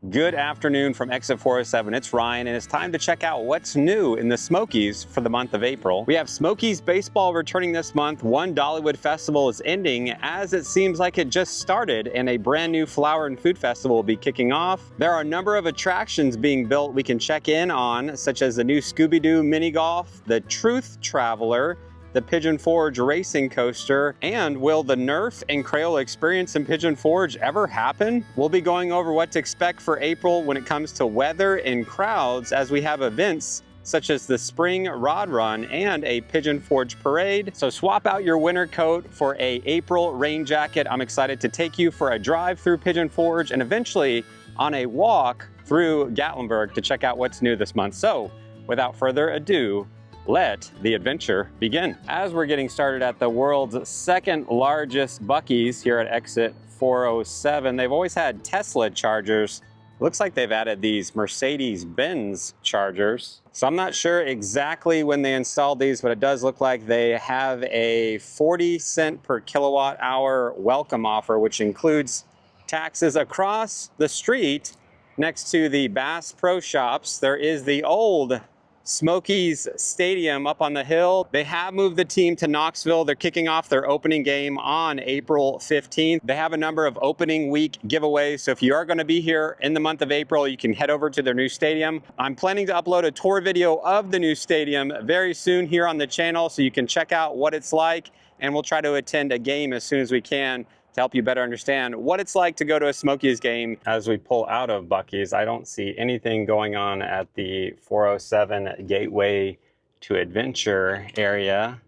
Good afternoon from Exit 407. It's Ryan, and it's time to check out what's new in the Smokies for the month of April. We have Smokies Baseball returning this month. One Dollywood festival is ending, as it seems like it just started, and a brand new flower and food festival will be kicking off. There are a number of attractions being built we can check in on, such as the new Scooby-Doo mini golf, the Truth Traveler, the Pigeon Forge racing coaster, and will the Nerf and Crayola experience in Pigeon Forge ever happen? We'll be going over what to expect for April when it comes to weather and crowds, as we have events such as the Spring Rod Run and a Pigeon Forge Parade. So swap out your winter coat for a April rain jacket. I'm excited to take you for a drive through Pigeon Forge and eventually on a walk through Gatlinburg to check out what's new this month. So without further ado, let the adventure begin. As we're getting started at the world's second largest Buc-ee's here at Exit 407, they've always had Tesla chargers. Looks like they've added these Mercedes-Benz chargers. So I'm not sure exactly when they installed these, but it does look like they have a 40 cent per kilowatt hour welcome offer, which includes taxes across the street next to the Bass Pro Shops. There is the old Smokies Stadium up on the hill. They have moved the team to Knoxville. They're kicking off their opening game on April 15th. They have a number of opening week giveaways, so if you are going to be here in the month of April, you can head over to their new stadium. I'm planning to upload a tour video of the new stadium very soon here on the channel, so you can check out what it's like, and we'll try to attend a game as soon as we can to help you better understand what it's like to go to a Smokies game. As we pull out of Buc-ee's, I don't see anything going on at the 407 Gateway to Adventure area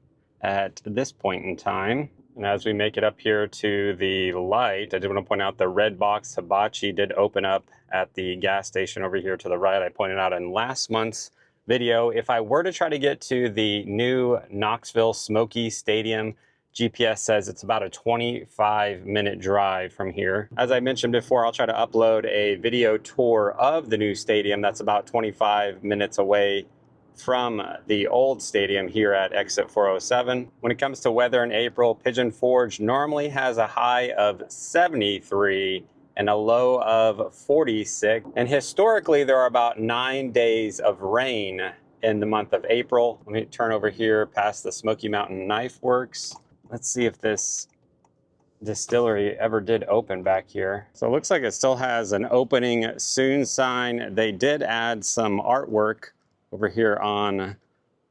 at this point in time. And as we make it up here to the light, I did want to point out the Red Box Hibachi did open up at the gas station over here to the right. I pointed out in last month's video. If I were to try to get to the new Knoxville Smoky Stadium, GPS says it's about a 25-minute drive from here. As I mentioned before, I'll try to upload a video tour of the new stadium that's about 25 minutes away from the old stadium here at Exit 407. When it comes to weather in April, Pigeon Forge normally has a high of 73 and a low of 46. And historically, there are about 9 days of rain in the month of April. Let me turn over here past the Smoky Mountain Knife Works. Let's see if this distillery ever did open back here. So it looks like it still has an opening soon sign. They did add some artwork over here on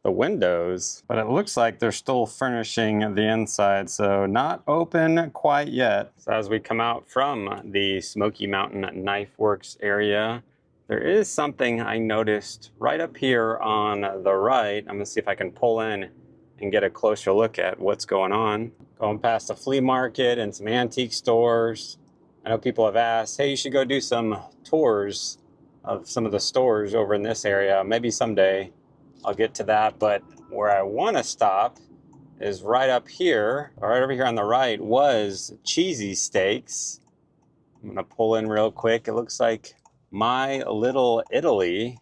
the windows, but it looks like they're still furnishing the inside, so not open quite yet. So as we come out from the Smoky Mountain Knife Works area, there is something I noticed right up here on the right. I'm gonna see if I can pull in and get a closer look at what's going on. Going past a flea market and some antique stores. I know people have asked, hey, you should go do some tours of some of the stores over in this area. Maybe someday I'll get to that, but where I wanna stop is right up here, or right over here on the right, was Cheesy Steaks. I'm gonna pull in real quick. It looks like My Little Italy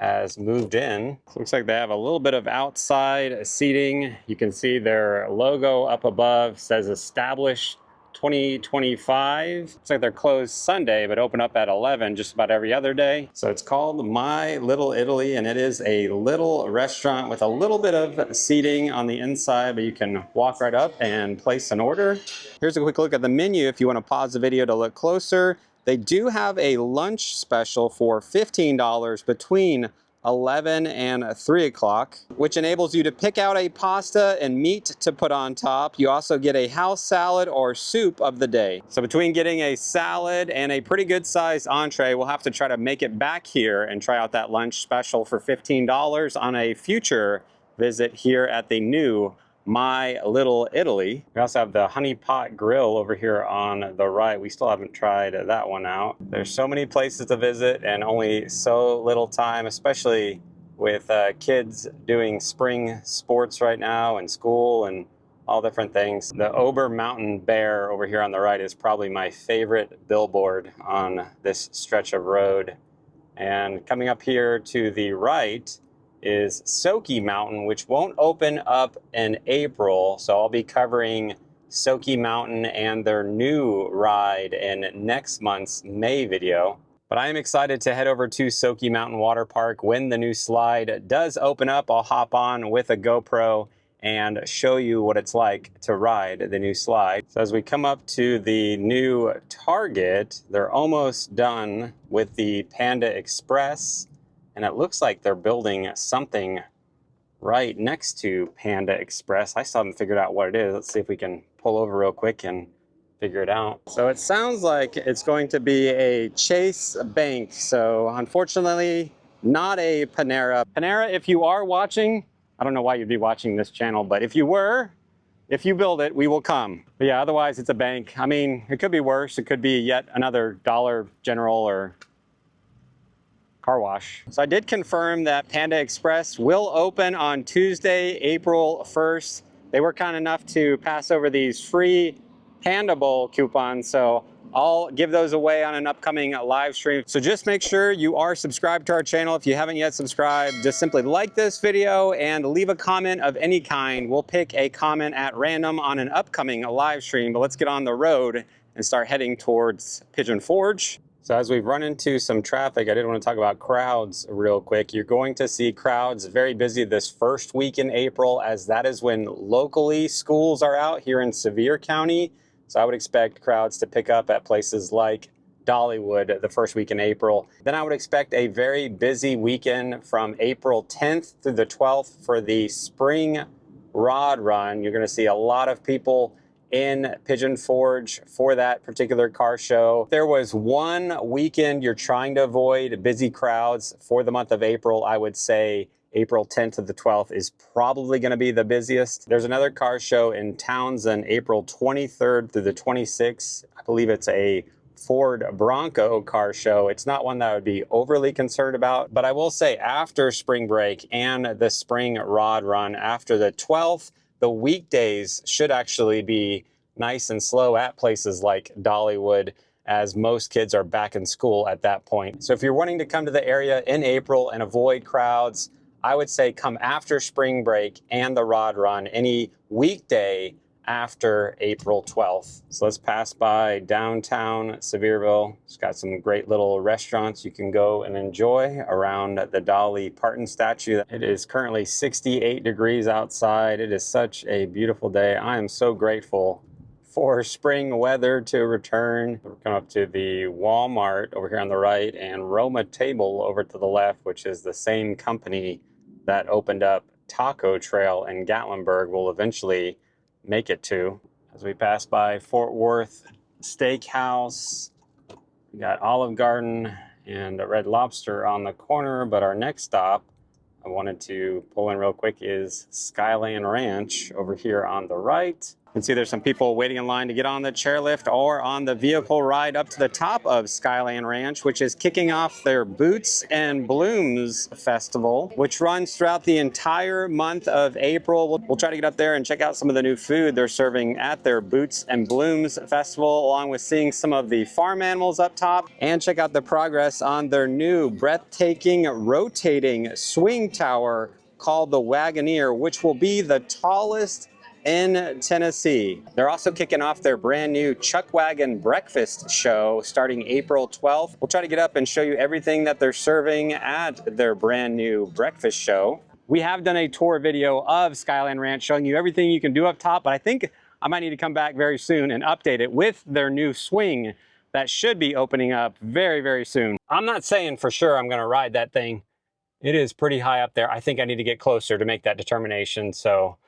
has moved in. Looks like they have a little bit of outside seating. You can see their logo up above, says established 2025. Looks like they're closed Sunday, but open up at 11 just about every other day. So it's called My Little Italy, and it is a little restaurant with a little bit of seating on the inside, but you can walk right up and place an order. Here's a quick look at the menu if you want to pause the video to look closer. They do have a lunch special for $15 between 11 and 3 o'clock, which enables you to pick out a pasta and meat to put on top. You also get a house salad or soup of the day. So between getting a salad and a pretty good sized entree, we'll have to try to make it back here and try out that lunch special for $15 on a future visit here at the new My Little Italy. We also have the Honey Pot Grill over here on the right. We still haven't tried that one out. There's so many places to visit and only so little time, especially with kids doing spring sports right now and school and all different things. The Ober Mountain Bear over here on the right is probably my favorite billboard on this stretch of road. And coming up here to the right is Soaky Mountain, which won't open up in April. So I'll be covering Soaky Mountain and their new ride in next month's May video. But I am excited to head over to Soaky Mountain Water Park when the new slide does open up. I'll hop on with a GoPro and show you what it's like to ride the new slide. So as we come up to the new Target, they're almost done with the Panda Express, and it looks like they're building something right next to Panda Express. I still haven't figured out what it is. Let's see if we can pull over real quick and figure it out. So it sounds like it's going to be a Chase Bank. So unfortunately, not a Panera. Panera, if you are watching, I don't know why you'd be watching this channel, but if you were, if you build it, we will come. But yeah, otherwise it's a bank. I mean, it could be worse. It could be yet another Dollar General or car wash. So I did confirm that Panda Express will open on Tuesday, April 1st. They were kind enough to pass over these free Panda Bowl coupons, so I'll give those away on an upcoming live stream. So just make sure you are subscribed to our channel. If you haven't yet subscribed, just simply like this video and leave a comment of any kind. We'll pick a comment at random on an upcoming live stream, but let's get on the road and start heading towards Pigeon Forge. So as we've run into some traffic, I did want to talk about crowds real quick. You're going to see crowds very busy this first week in April, as that is when locally schools are out here in Sevier County. So I would expect crowds to pick up at places like Dollywood the first week in April. Then I would expect a very busy weekend from April 10th through the 12th for the spring rod run. You're going to see a lot of people in Pigeon Forge for that particular car show. If there was one weekend you're trying to avoid busy crowds for the month of April, I would say April 10th to the 12th is probably going to be the busiest. There's another car show in Townsend, April 23rd through the 26th. I believe it's a Ford Bronco car show. It's not one that I would be overly concerned about, but I will say after spring break and the spring rod run after the 12th, the weekdays should actually be nice and slow at places like Dollywood, as most kids are back in school at that point. So if you're wanting to come to the area in April and avoid crowds, I would say come after spring break and the rod run, any weekday after April 12th. So let's pass by downtown Sevierville. It's got some great little restaurants you can go and enjoy around the Dolly Parton statue. It is currently 68 degrees outside. It is such a beautiful day. I am so grateful for spring weather to return. We're coming up to the Walmart over here on the right and Roma Table over to the left, which is the same company that opened up Taco Trail in Gatlinburg will eventually make it to. As we pass by Fort Worth Steakhouse, we got Olive Garden and a Red Lobster on the corner, but our next stop I wanted to pull in real quick is SkyLand Ranch over here on the right. You can see there's some people waiting in line to get on the chairlift or on the vehicle ride up to the top of SkyLand Ranch, which is kicking off their Boots and Blooms Festival, which runs throughout the entire month of April. We'll try to get up there and check out some of the new food they're serving at their Boots and Blooms Festival, along with seeing some of the farm animals up top, and check out the progress on their new breathtaking rotating swing tower called the Wagoneer, which will be the tallest in Tennessee. They're also kicking off their brand new Chuck Wagon Breakfast Show starting April 12th. We'll try to get up and show you everything that they're serving at their brand new breakfast show. We have done a tour video of SkyLand Ranch showing you everything you can do up top, but I think I might need to come back very soon and update it with their new swing that should be opening up very, very soon. I'm not saying for sure I'm going to ride that thing. It is pretty high up there. I think I need to get closer to make that determination. So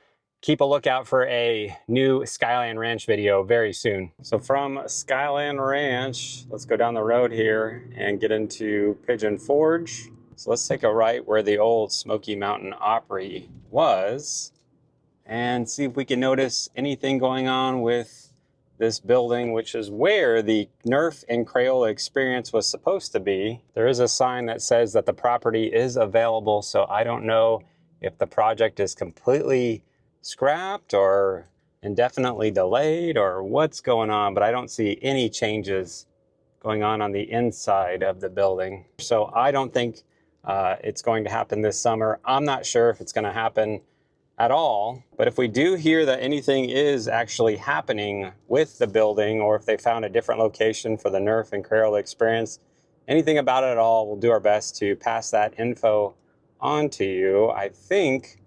keep a lookout for a new SkyLand Ranch video very soon. So from SkyLand Ranch, let's go down the road here and get into Pigeon Forge. So let's take a right where the old Smoky Mountain Opry was and see if we can notice anything going on with this building, which is where the Nerf and Crayola experience was supposed to be. There is a sign that says that the property is available, so I don't know if the project is completely scrapped or indefinitely delayed or what's going on, but I don't see any changes going on the inside of the building. So I don't think it's going to happen this summer. I'm not sure if it's going to happen at all, but if we do hear that anything is actually happening with the building, or if they found a different location for the Nerf and Crayola experience anything about it at all, we'll do our best to pass that info on to you. I think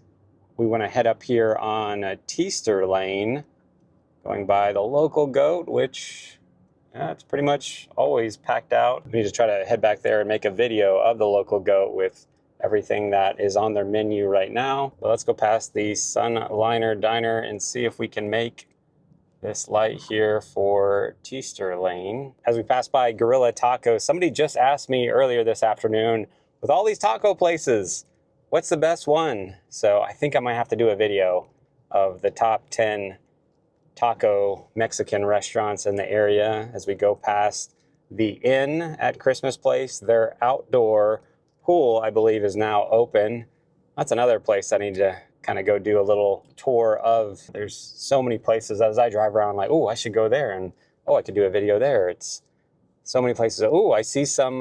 we want to head up here on Teaster Lane, going by the local goat, which it's pretty much always packed out. We need to try to head back there and make a video of the local goat with everything that is on their menu right now. But let's go past the Sunliner Diner and see if we can make this light here for Teaster Lane. As we pass by Gorilla Tacos, somebody just asked me earlier this afternoon, with all these taco places, what's the best one? So I think I might have to do a video of the top 10 taco Mexican restaurants in the area as we go past the Inn at Christmas Place. Their outdoor pool, I believe, is now open. That's another place I need to kind of go do a little tour of. There's so many places as I drive around, like, oh, I should go there, and oh, I could do a video there. It's so many places. Oh, I see some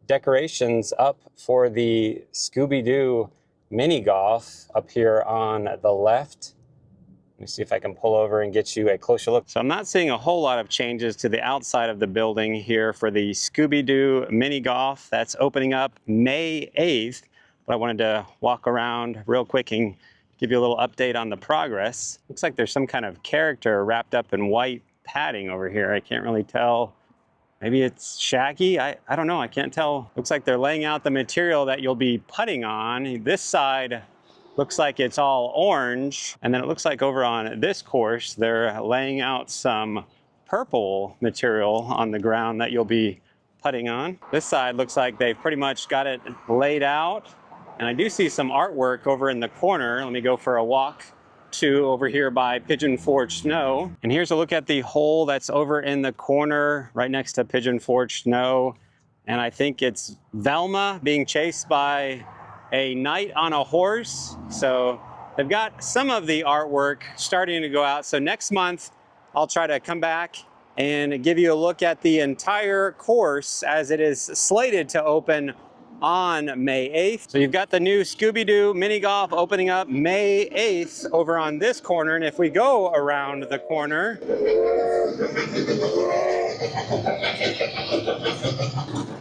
decorations up for the Scooby-Doo mini golf up here on the left. Let me see if I can pull over and get you a closer look. So I'm not seeing a whole lot of changes to the outside of the building here for the Scooby-Doo mini golf. That's opening up May 8th. But I wanted to walk around real quick and give you a little update on the progress. Looks like there's some kind of character wrapped up in white padding over here. I can't really tell. Maybe it's Shaggy? I don't know. I can't tell. Looks like they're laying out the material that you'll be putting on. This side looks like it's all orange. And then it looks like over on this course, they're laying out some purple material on the ground that you'll be putting on. This side looks like they've pretty much got it laid out. And I do see some artwork over in the corner. Let me go for a walk to over here by Pigeon Forge Snow. And here's a look at the hole that's over in the corner right next to Pigeon Forge Snow. And I think it's Velma being chased by a knight on a horse. So they've got some of the artwork starting to go out. So next month, I'll try to come back and give you a look at the entire course as it is slated to open on May 8th. So you've got the new Scooby-Doo mini golf opening up May 8th over on this corner. And if we go around the corner,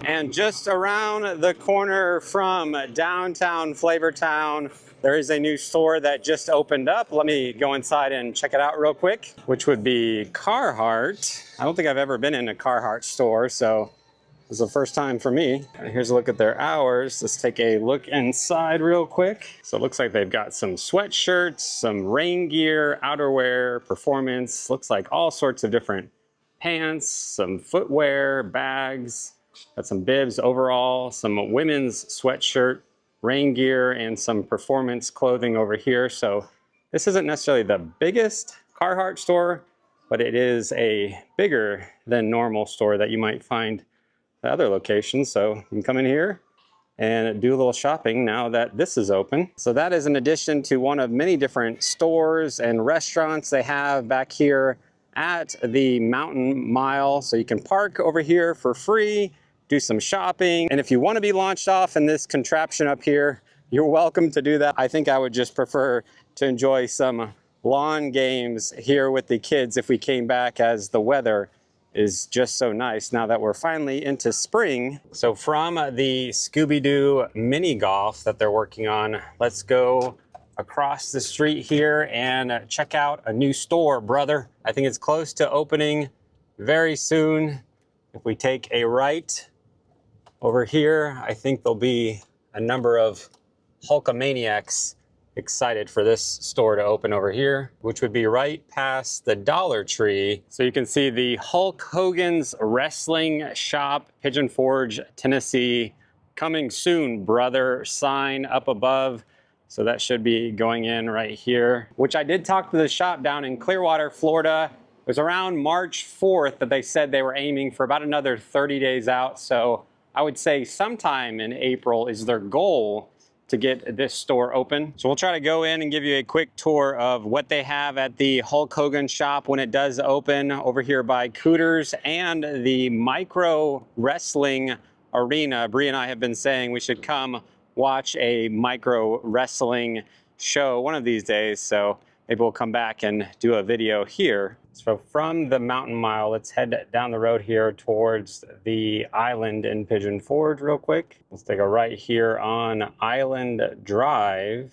and just around the corner from downtown Flavortown, there is a new store that just opened up. Let me go inside and check it out real quick, which would be Carhartt. I don't think I've ever been in a Carhartt store, so this is the first time for me. Here's a look at their hours. Let's take a look inside real quick. So it looks like they've got some sweatshirts, some rain gear, outerwear, performance. Looks like all sorts of different pants, some footwear, bags. Got some bibs, overall, some women's sweatshirt, rain gear, and some performance clothing over here. So this isn't necessarily the biggest Carhartt store, but it is a bigger than normal store that you might find at other locations. So you can come in here and do a little shopping now that this is open. So that is in addition to one of many different stores and restaurants they have back here at the Mountain Mile. So you can park over here for free, do some shopping. And if you want to be launched off in this contraption up here, you're welcome to do that. I think I would just prefer to enjoy some lawn games here with the kids if we came back, as the weather is just so nice now that we're finally into spring. So from the Scooby-Doo mini golf that they're working on, let's go across the street here and check out a new store, brother. I think it's close to opening very soon. If we take a right over here, I think there'll be a number of Hulkamaniacs excited for this store to open over here, which would be right past the Dollar Tree. So you can see the Hulk Hogan's Wrestling Shop, Pigeon Forge, Tennessee, coming soon, brother sign up above. So that should be going in right here, which I did talk to the shop down in Clearwater, Florida. It was around March 4th that they said they were aiming for about another 30 days out. So I would say sometime in April is their goal to get this store open. So we'll try to go in and give you a quick tour of what they have at the Hulk Hogan shop when it does open over here by Cooters and the Micro Wrestling Arena. Bree and I have been saying we should come watch a micro wrestling show one of these days. So maybe we'll come back and do a video here. So from the mountain mile, let's head down the road here towards the island in Pigeon Forge real quick. Let's take a right here on Island Drive.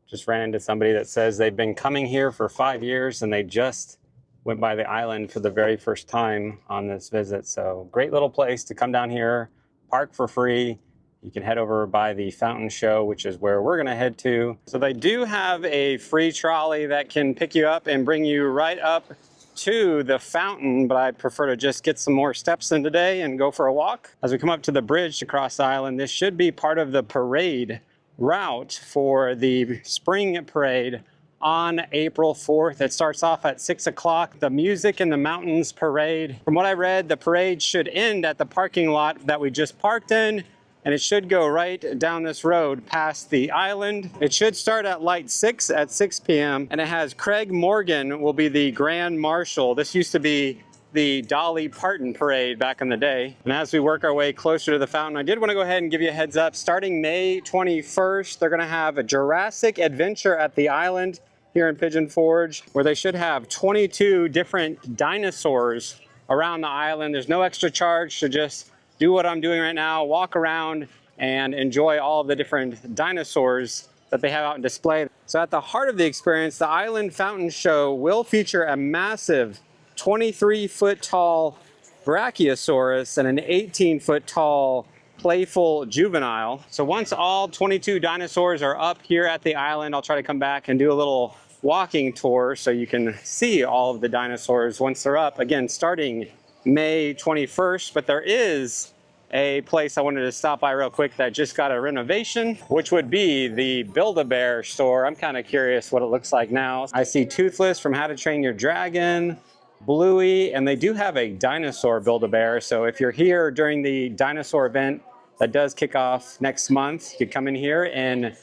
Just ran into somebody that says they've been coming here for 5 years and they just went by the island for the very first time on this visit. So great little place to come down here, park for free. You can head over by the fountain show, which is where we're gonna head to. So they do have a free trolley that can pick you up and bring you right up to the fountain, but I prefer to just get some more steps in today and go for a walk. As we come up to the bridge to cross the island, this should be part of the parade route for the spring parade on April 4th. It starts off at 6 o'clock. The Music in the Mountains parade. From what I read, the parade should end at the parking lot that we just parked in, and it should go right down this road past the island. It should start at light 6 at 6 p.m. and it has Craig Morgan will be the Grand Marshal. This used to be the Dolly Parton parade back in the day. And as we work our way closer to the fountain, I did want to go ahead and give you a heads up. Starting May 21st, they're going to have a Jurassic Adventure at the island here in Pigeon Forge, where they should have 22 different dinosaurs around the island. There's no extra charge to just do what I'm doing right now, walk around and enjoy all of the different dinosaurs that they have out on display. So at the heart of the experience, the Island Fountain Show will feature a massive 23-foot tall Brachiosaurus and an 18-foot tall playful juvenile. So once all 22 dinosaurs are up here at the island, I'll try to come back and do a little walking tour so you can see all of the dinosaurs once they're up. Again, starting May 21st, but there is a place I wanted to stop by real quick that just got a renovation, which would be the Build-A-Bear store. I'm kind of curious what it looks like now. I see Toothless from How to Train Your Dragon, Bluey, and they do have a dinosaur Build-A-Bear. So if you're here during the dinosaur event that does kick off next month, you could come in here and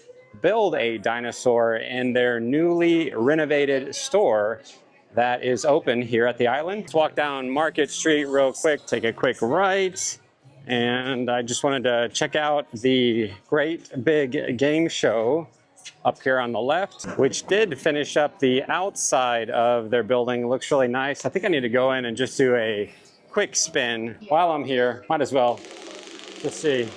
build a dinosaur in their newly renovated store that is open here at the island. Let's walk down Market Street real quick, take a quick right. And I just wanted to check out the great big game show up here on the left, which did finish up the outside of their building. It looks really nice. I think I need to go in and just do a quick spin while I'm here. Might as well. Let's see.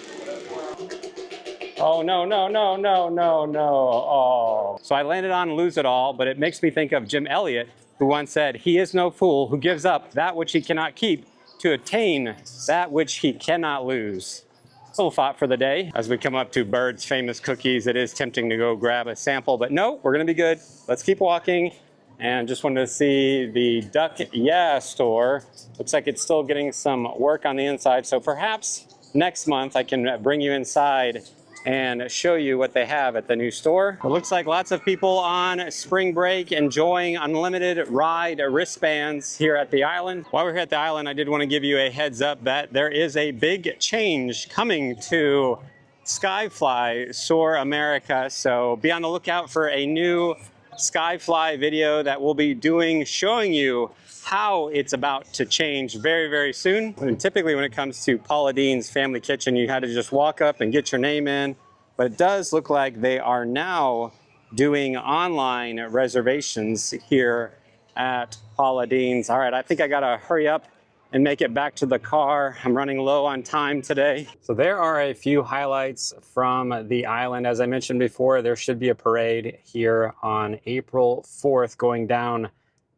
Oh, no, no, no, no, no, no. Oh. So I landed on Lose It All, but it makes me think of Jim Elliott, who once said, "He is no fool who gives up that which he cannot keep to attain that which he cannot lose." A little thought for the day. As we come up to Bird's Famous Cookies, it is tempting to go grab a sample, but no, we're gonna be good. Let's keep walking. And just wanted to see the Duck Yeah store. Looks like it's still getting some work on the inside, so perhaps next month I can bring you inside and show you what they have at the new store. It looks like lots of people on spring break enjoying unlimited ride wristbands here at the island. While we're here at the island, I did want to give you a heads up that there is a big change coming to Skyfly Soar America. So be on the lookout for a new Skyfly video that we'll be doing, showing you how it's about to change very, very soon. And typically when it comes to Paula Deen's Family Kitchen, you had to just walk up and get your name in. But it does look like they are now doing online reservations here at Paula Deen's. All right, I think I gotta hurry up and make it back to the car. I'm running low on time today. So there are a few highlights from the island. As I mentioned before, there should be a parade here on April 4th going down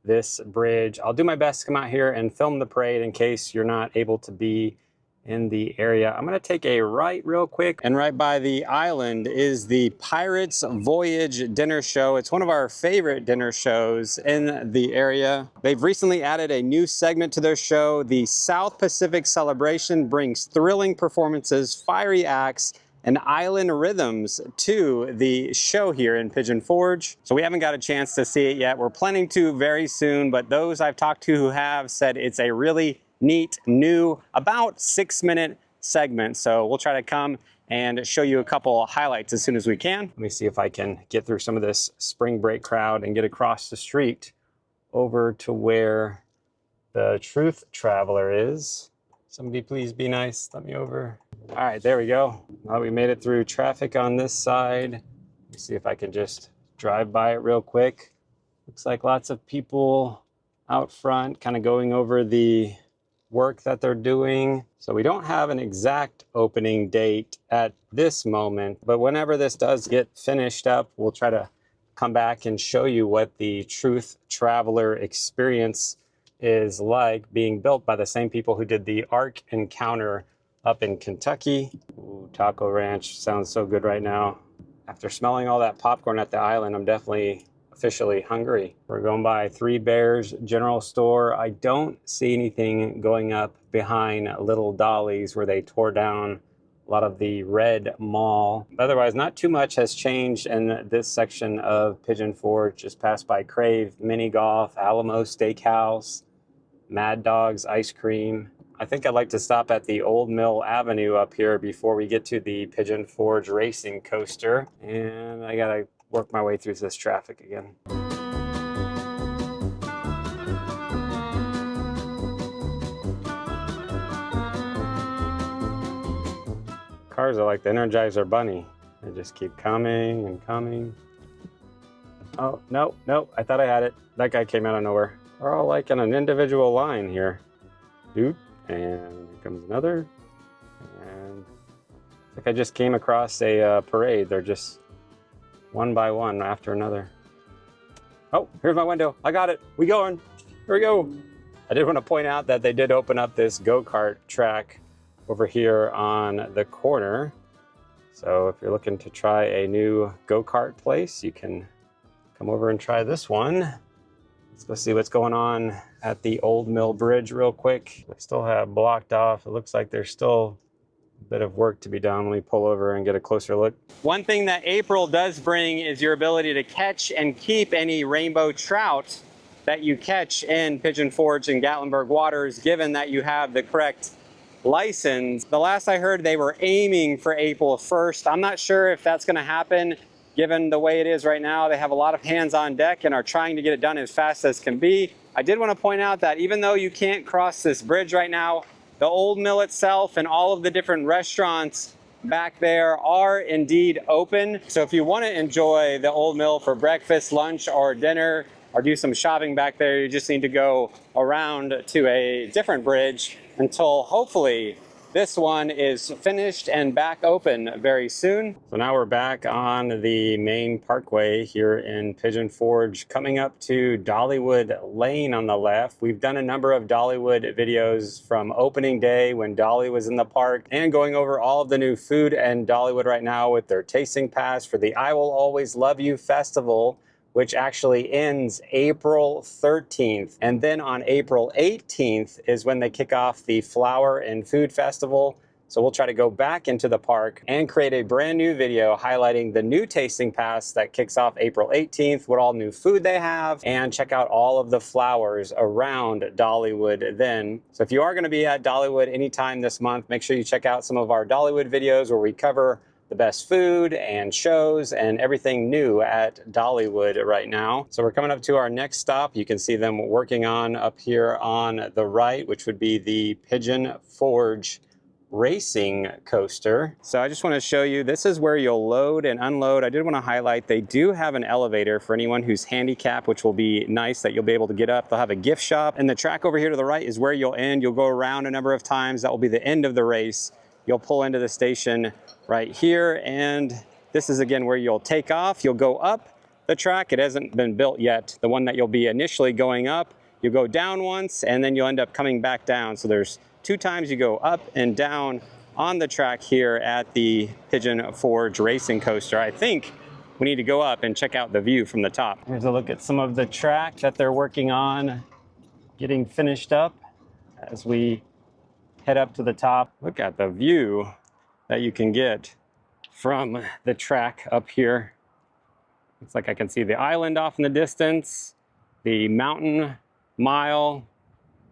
this bridge. I'll do my best to come out here and film the parade in case you're not able to be in the area. I'm gonna take a right real quick, and right by the island is the Pirates Voyage dinner show. It's one of our favorite dinner shows in the area. They've recently added a new segment to their show. The South Pacific Celebration brings thrilling performances, fiery acts, and island rhythms to the show here in Pigeon Forge. So we haven't got a chance to see it yet. We're planning to very soon, but those I've talked to who have said it's a really neat, new, about 6-minute segment. So we'll try to come and show you a couple highlights as soon as we can. Let me see if I can get through some of this spring break crowd and get across the street over to where the Truth Traveler is. Somebody please be nice, let me over. All right, there we go. Now that we made it through traffic on this side, let me see if I can just drive by it real quick. Looks like lots of people out front kind of going over the work that they're doing. So we don't have an exact opening date at this moment, but whenever this does get finished up, we'll try to come back and show you what the Truth Traveler experience is like, being built by the same people who did the Ark Encounter up in Kentucky. Ooh, Taco Ranch sounds so good right now. After smelling all that popcorn at the island, I'm definitely officially hungry. We're going by Three Bears General Store. I don't see anything going up behind Little Dolly's where they tore down a lot of the red mall. Otherwise, not too much has changed in this section of Pigeon Forge. Just passed by Crave Mini Golf, Alamo Steakhouse, Mad Dog's Ice Cream. I think I'd like to stop at the Old Mill Avenue up here before we get to the Pigeon Forge Racing Coaster. And I gotta work my way through this traffic again. Cars are like the Energizer Bunny. They just keep coming and coming. Oh, no, no, I thought I had it. That guy came out of nowhere. We're all like in an individual line here. Dude, and here comes another. And it's like I just came across a parade. They're just one by one after another. Oh, here's my window. I got it. We going. Here we go. I did want to point out that they did open up this go-kart track over here on the corner. So if you're looking to try a new go-kart place, you can come over and try this one. Let's go see what's going on at the Old Mill Bridge real quick. They still have blocked off. It looks like there's still a bit of work to be done. Let me pull over and get a closer look. One thing that April does bring is your ability to catch and keep any rainbow trout that you catch in Pigeon Forge and Gatlinburg waters, given that you have the correct license. The last I heard, they were aiming for April 1st. I'm not sure if that's going to happen, given the way it is right now. They have a lot of hands on deck and are trying to get it done as fast as can be. I did want to point out that even though you can't cross this bridge right now, the Old Mill itself and all of the different restaurants back there are indeed open. So if you want to enjoy the Old Mill for breakfast, lunch, or dinner, or do some shopping back there, you just need to go around to a different bridge until hopefully this one is finished and back open very soon. So now we're back on the main parkway here in Pigeon Forge, coming up to Dollywood Lane on the left. We've done a number of Dollywood videos from opening day when Dolly was in the park, and going over all of the new food and Dollywood right now with their tasting pass for the I Will Always Love You Festival, which actually ends April 13th. And then on April 18th is when they kick off the Flower and Food Festival. So we'll try to go back into the park and create a brand new video highlighting the new tasting pass that kicks off April 18th, what all new food they have, and check out all of the flowers around Dollywood then. So if you are gonna be at Dollywood anytime this month, make sure you check out some of our Dollywood videos where we cover the best food and shows and everything new at Dollywood right now. So we're coming up to our next stop. You can see them working on up here on the right, which would be the Pigeon Forge Racing Coaster. So I just want to show you, this is where you'll load and unload. I did want to highlight, they do have an elevator for anyone who's handicapped, which will be nice that you'll be able to get up. They'll have a gift shop, and the track over here to the right is where you'll end. You'll go around a number of times. That will be the end of the race. You'll pull into the station right here, and this is again where you'll take off. You'll go up the track. It hasn't been built yet. The one that you'll be initially going up, you go down once, and then you'll end up coming back down. So there's 2 times you go up and down on the track here at the Pigeon Forge Racing Coaster. I think we need to go up and check out the view from the top. Here's a look at some of the track that they're working on getting finished up as we head up to the top. Look at the view that you can get from the track up here. Looks like I can see the island off in the distance, the mountain mile,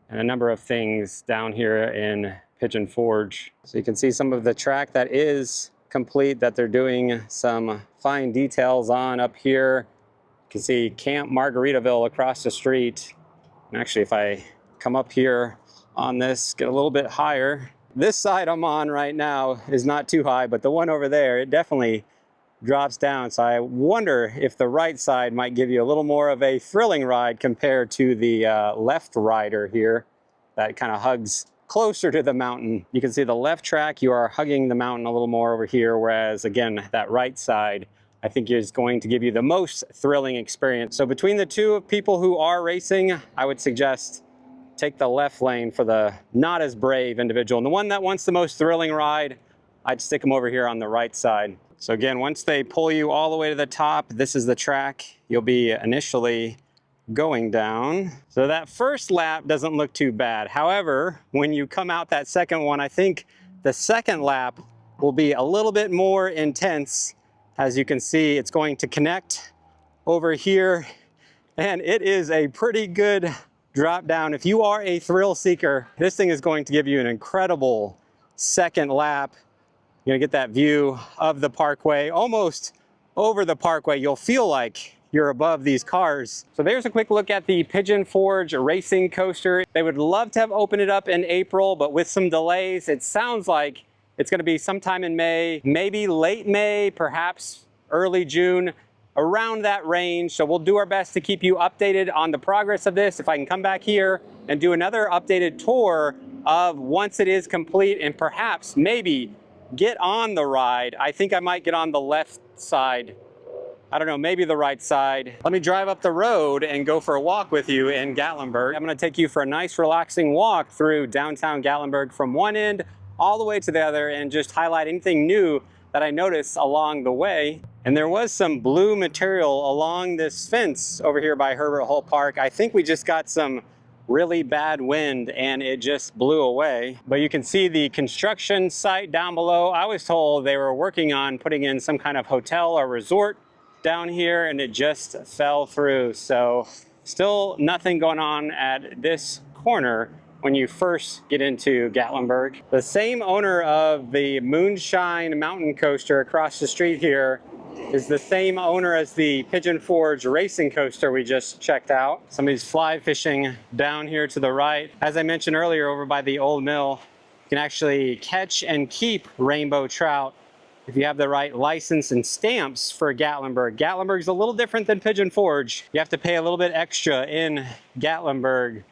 and a number of things down here in Pigeon Forge. So you can see some of the track that is complete that they're doing some fine details on up here. You can see Camp Margaritaville across the street. And actually, if I come up here on this, get a little bit higher. This side I'm on right now is not too high, but the one over there, it definitely drops down. So I wonder if the right side might give you a little more of a thrilling ride compared to the left rider here that kind of hugs closer to the mountain. You can see the left track, you are hugging the mountain a little more over here, whereas again, that right side, I think is going to give you the most thrilling experience. So between the two people who are racing, I would suggest take the left lane for the not as brave individual. And the one that wants the most thrilling ride, I'd stick them over here on the right side. So again, once they pull you all the way to the top, this is the track you'll be initially going down. So that first lap doesn't look too bad. However, when you come out that second one, I think the second lap will be a little bit more intense. As you can see, it's going to connect over here, and it is a pretty good drop down. If you are a thrill seeker, this thing is going to give you an incredible second lap. You're gonna get that view of the parkway, almost over the parkway. You'll feel like you're above these cars. So there's a quick look at the Pigeon Forge racing coaster. They would love to have opened it up in April, but with some delays, it sounds like it's gonna be sometime in May, maybe late May, perhaps early June, around that range. So we'll do our best to keep you updated on the progress of this. If I can come back here and do another updated tour of once it is complete, and perhaps maybe get on the ride. I think I might get on the left side. I don't know, maybe the right side. Let me drive up the road and go for a walk with you in Gatlinburg. I'm gonna take you for a nice relaxing walk through downtown Gatlinburg from one end all the way to the other, and just highlight anything new that I noticed along the way. And there was some blue material along this fence over here by Herbert Hall Park. I think we just got some really bad wind and it just blew away. But you can see the construction site down below. I was told they were working on putting in some kind of hotel or resort down here, and it just fell through. So still nothing going on at this corner when you first get into Gatlinburg. The same owner of the Moonshine Mountain Coaster across the street here is the same owner as the Pigeon Forge racing coaster we just checked out. Somebody's fly fishing down here to the right. As I mentioned earlier, over by the old mill, you can actually catch and keep rainbow trout if you have the right license and stamps for Gatlinburg. Gatlinburg's a little different than Pigeon Forge. You have to pay a little bit extra in Gatlinburg,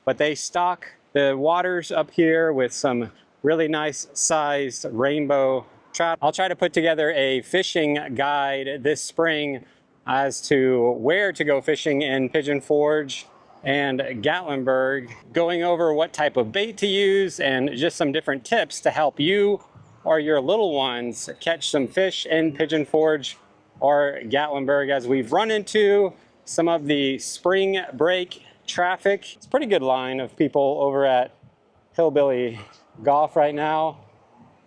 but they stock the waters up here with some really nice sized rainbow trout. I'll try to put together a fishing guide this spring as to where to go fishing in Pigeon Forge and Gatlinburg, going over what type of bait to use and just some different tips to help you or your little ones catch some fish in Pigeon Forge or Gatlinburg, as we've run into some of the spring break traffic. It's a pretty good line of people over at Hillbilly Golf right now.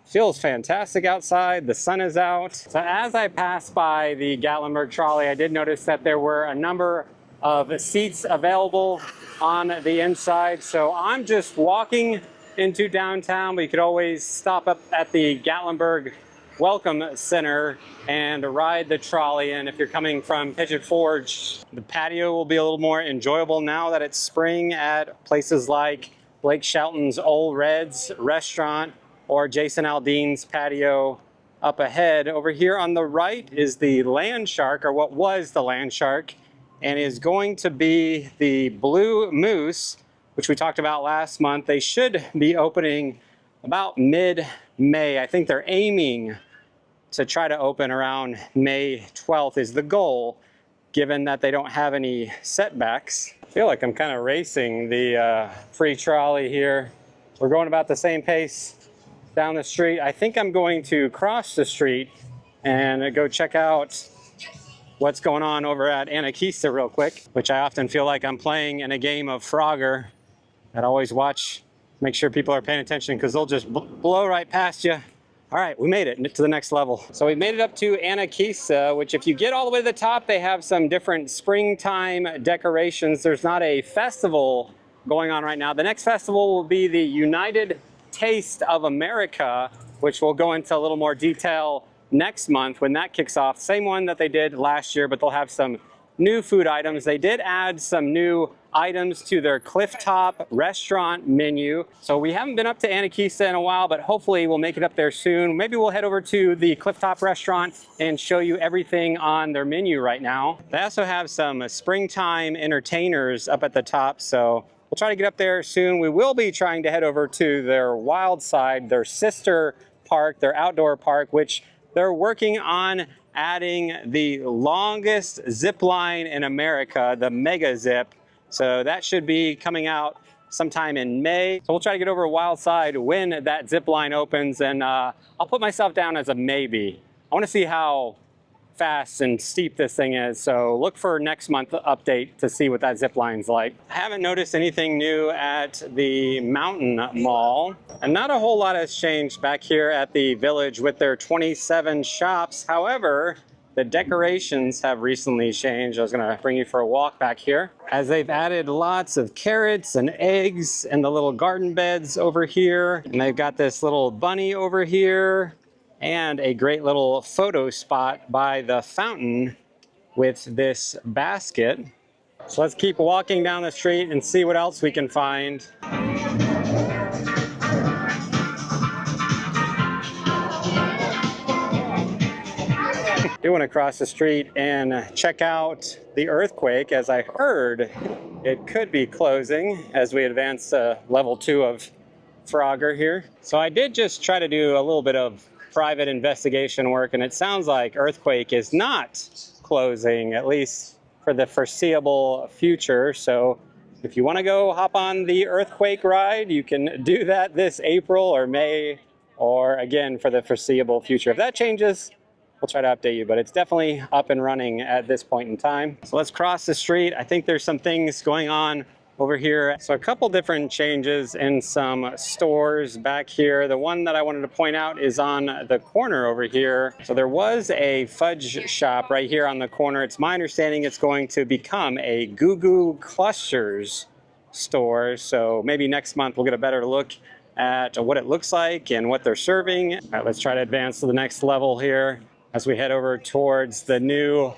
Feels fantastic outside, the sun is out. So as I passed by the Gatlinburg trolley, I did notice that there were a number of seats available on the inside. So I'm just walking into downtown, but you could always stop up at the Gatlinburg Welcome Center and ride the trolley in if you're coming from Pigeon Forge. The patio will be a little more enjoyable now that it's spring at places like Blake Shelton's Old Reds restaurant or Jason Aldean's patio up ahead. Over here on the right is the Land Shark, or what was the Land Shark, and is going to be the Blue Moose, which we talked about last month. They should be opening about mid-May. I think they're aiming to try to open around May 12th is the goal, given that they don't have any setbacks. I feel like I'm kind of racing the free trolley here. We're going about the same pace down the street. I think I'm going to cross the street and go check out what's going on over at Anakeesta real quick, which I often feel like I'm playing in a game of Frogger. I'd always watch, make sure people are paying attention, because they'll just blow right past you. All right, we made it to the next level. So we made it up to Anakeesta, which if you get all the way to the top, they have some different springtime decorations. There's not a festival going on right now. The next festival will be the United Taste of America, which we'll go into a little more detail next month when that kicks off. Same one that they did last year, but they'll have some new food items. They did add some new items to their Clifftop restaurant menu. So we haven't been up to Anakeesta in a while, but hopefully we'll make it up there soon. Maybe we'll head over to the Clifftop restaurant and show you everything on their menu right now. They also have some springtime entertainers up at the top, so we'll try to get up there soon. We will be trying to head over to their Wild Side, their sister park, their outdoor park, which they're working on adding the longest zip line in America, the Mega Zip. So that should be coming out sometime in May. So we'll try to get over to Wild Side when that zip line opens, and I'll put myself down as a maybe. I want to see how fast and steep this thing is, so look for next month update to see what that zip line's like. I haven't noticed anything new at the Mountain Mall, and not a whole lot has changed back here at the Village with their 27 shops. However, the decorations have recently changed. I was gonna bring you for a walk back here, as they've added lots of carrots and eggs in the little garden beds over here. And they've got this little bunny over here and a great little photo spot by the fountain with this basket. So let's keep walking down the street and see what else we can find. We want to cross the street and check out the earthquake, as I heard it could be closing as we advance to level 2 of Frogger here. So I did just try to do a little bit of private investigation work, and it sounds like earthquake is not closing, at least for the foreseeable future. So if you want to go hop on the earthquake ride, you can do that this April or May, or again for the foreseeable future. If that changes, we'll try to update you, but it's definitely up and running at this point in time. So let's cross the street. I think there's some things going on over here. So a couple different changes in some stores back here. The one that I wanted to point out is on the corner over here. So there was a fudge shop right here on the corner. It's my understanding it's going to become a Goo Goo Clusters store. So maybe next month we'll get a better look at what it looks like and what they're serving. All right, let's try to advance to the next level here as we head over towards the new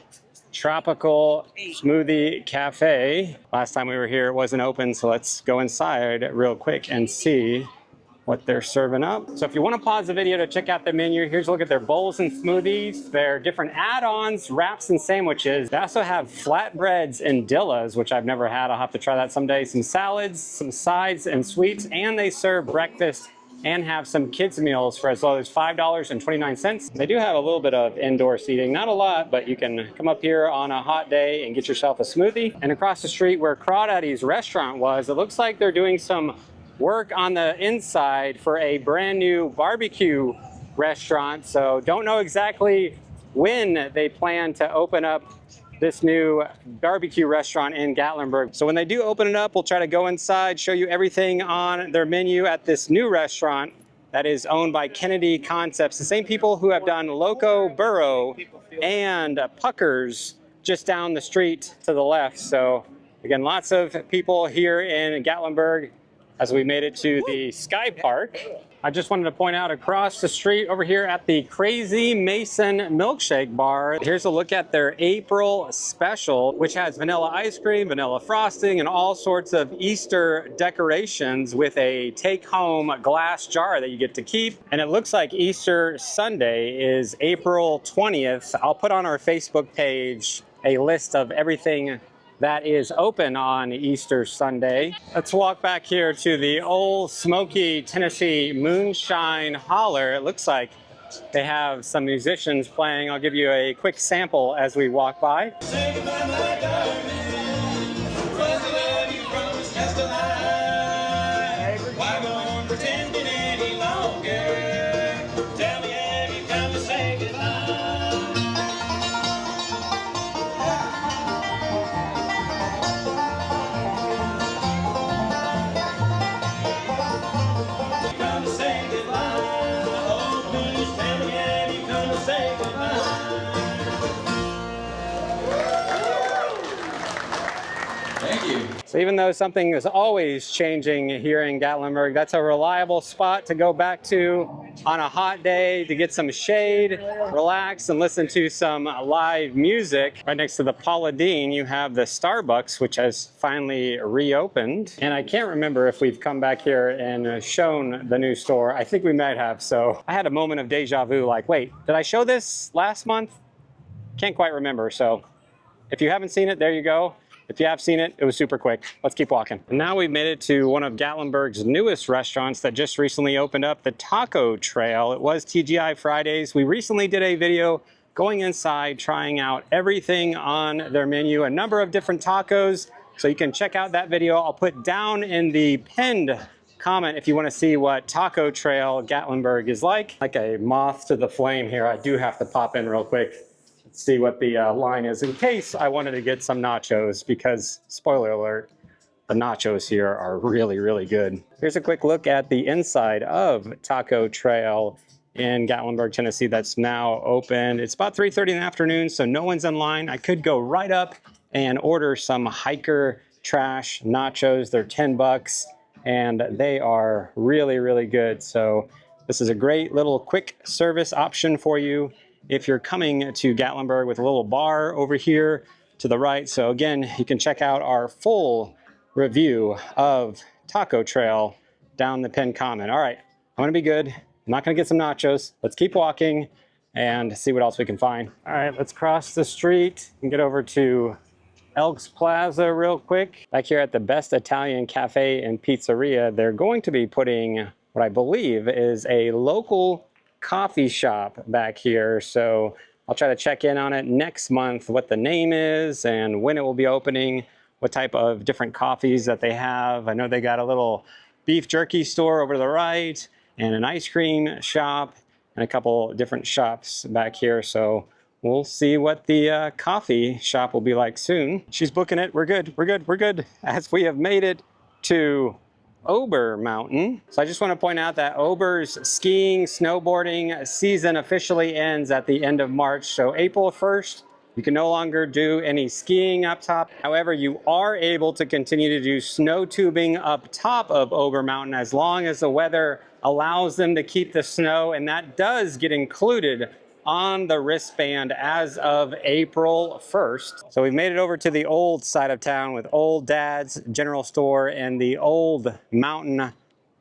Tropical Smoothie Cafe. Last time we were here, it wasn't open, so let's go inside real quick and see what they're serving up. So if you want to pause the video to check out the menu, here's a look at their bowls and smoothies, their different add-ons, wraps, and sandwiches. They also have flatbreads and dillas, which I've never had. I'll have to try that someday. Some salads, some sides and sweets, and they serve breakfast and have some kids meals for as low as $5.29. They do have a little bit of indoor seating, not a lot, but you can come up here on a hot day and get yourself a smoothie. And across the street where Crawdaddy's restaurant was, it looks like they're doing some work on the inside for a brand new barbecue restaurant. So don't know exactly when they plan to open up this new barbecue restaurant in Gatlinburg. So when they do open it up, we'll try to go inside, show you everything on their menu at this new restaurant that is owned by Kennedy Concepts, the same people who have done Loco Burrow and Puckers just down the street to the left. So again, lots of people here in Gatlinburg as we made it to the Sky Park. I just wanted to point out across the street over here at the Crazy Mason Milkshake Bar, here's a look at their April special, which has vanilla ice cream, vanilla frosting, and all sorts of Easter decorations with a take-home glass jar that you get to keep. And it looks like Easter Sunday is April 20th. I'll put on our Facebook page a list of everything that is open on Easter Sunday. Let's walk back here to the old Smoky, Tennessee Moonshine Holler. It looks like they have some musicians playing. I'll give you a quick sample as we walk by. So even though something is always changing here in Gatlinburg, that's a reliable spot to go back to on a hot day to get some shade, relax, and listen to some live music. Right next to the Paula Deen, you have the Starbucks, which has finally reopened. And I can't remember if we've come back here and shown the new store. I think we might have. So I had a moment of deja vu, like, wait, did I show this last month? Can't quite remember. So if you haven't seen it, there you go. If you have seen it, it was super quick. Let's keep walking. And now we've made it to one of Gatlinburg's newest restaurants that just recently opened up, the Taco Trail. It was TGI Fridays. We recently did a video going inside, trying out everything on their menu, a number of different tacos. So you can check out that video. I'll put down in the pinned comment if you want to see what Taco Trail Gatlinburg is like. Like a moth to the flame here, I do have to pop in real quick. See what the line is in case I wanted to get some nachos, because spoiler alert, the nachos here are really, really good. Here's a quick look at the inside of Taco Trail in Gatlinburg, Tennessee. That's now open. It's about 3:30 in the afternoon, so no one's in line. I could go right up and order some hiker trash nachos. They're 10 bucks and they are really, really good. So this is a great little quick service option for you if you're coming to Gatlinburg, with a little bar over here to the right. So again, you can check out our full review of Taco Trail down the pinned comment. All right, I'm gonna be good. I'm not gonna get some nachos. Let's keep walking and see what else we can find. All right, let's cross the street and get over to Elks Plaza real quick. Back here at the Best Italian Cafe and Pizzeria, they're going to be putting what I believe is a local coffee shop back here. So I'll try to check in on it next month, what the name is and when it will be opening, what type of different coffees that they have. I know they got a little beef jerky store over to the right and an ice cream shop and a couple different shops back here. So we'll see what the coffee shop will be like soon. She's booking it. We're good. We're good. We're good. As we have made it to Ober Mountain. So I just want to point out that Ober's skiing, snowboarding season officially ends at the end of March. So April 1st, you can no longer do any skiing up top. However, you are able to continue to do snow tubing up top of Ober Mountain as long as the weather allows them to keep the snow, and that does get included on the wristband as of April 1st. So we've made it over to the old side of town with Old Dad's General Store and the Old Mountain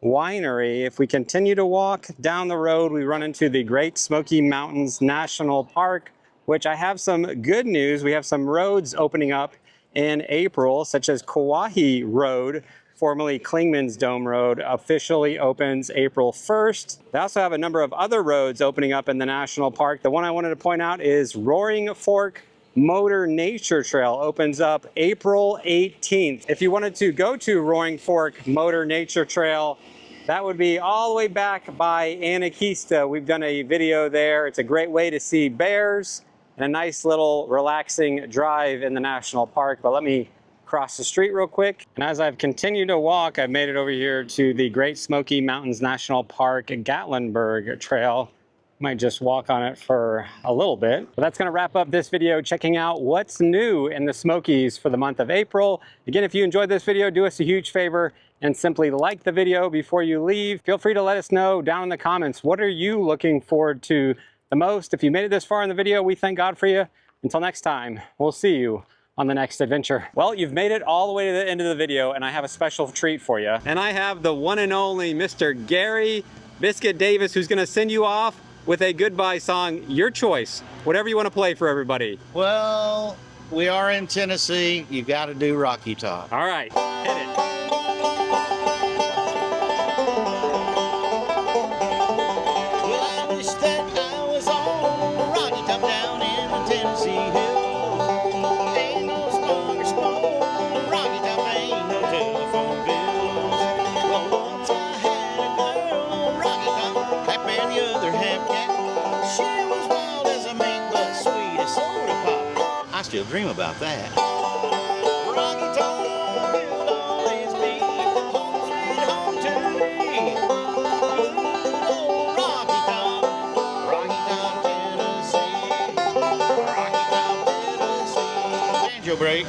Winery. If we continue to walk down the road, we run into the Great Smoky Mountains National Park, which I have some good news. We have some roads opening up in April, such as Kauai Road, formerly Klingman's Dome Road, officially opens April 1st. They also have a number of other roads opening up in the national park. The one I wanted to point out is Roaring Fork Motor Nature Trail opens up April 18th. If you wanted to go to Roaring Fork Motor Nature Trail, that would be all the way back by Anakeesta. We've done a video there. It's a great way to see bears and a nice little relaxing drive in the national park. But let me cross the street real quick. And as I've continued to walk, I've made it over here to the Great Smoky Mountains National Park Gatlinburg Trail. Might just walk on it for a little bit. But that's gonna wrap up this video checking out what's new in the Smokies for the month of April. Again, if you enjoyed this video, do us a huge favor and simply like the video before you leave. Feel free to let us know down in the comments, what are you looking forward to the most? If you made it this far in the video, we thank God for you. Until next time, we'll see you on the next adventure. Well, you've made it all the way to the end of the video, and I have a special treat for you. And I have the one and only Mr. Gary Biscuit Davis, who's gonna send you off with a goodbye song, your choice, whatever you wanna play for everybody. Well, we are in Tennessee. You gotta do Rocky Top. All right, hit it. Well, I wish that I was on Rocky Top down in the Tennessee hills. Ain't no smoke or smoke, Rocky Top ain't no telephone bills. Well, once I had a girl, Rocky Top, half man, the other half cat. She was wild as a mink, but sweet as soda pop. I still dream about that. Rocky Top will always be home sweet home to me. Oh, Rocky Top, Tennessee. Rocky Top, Tennessee. Banjo break.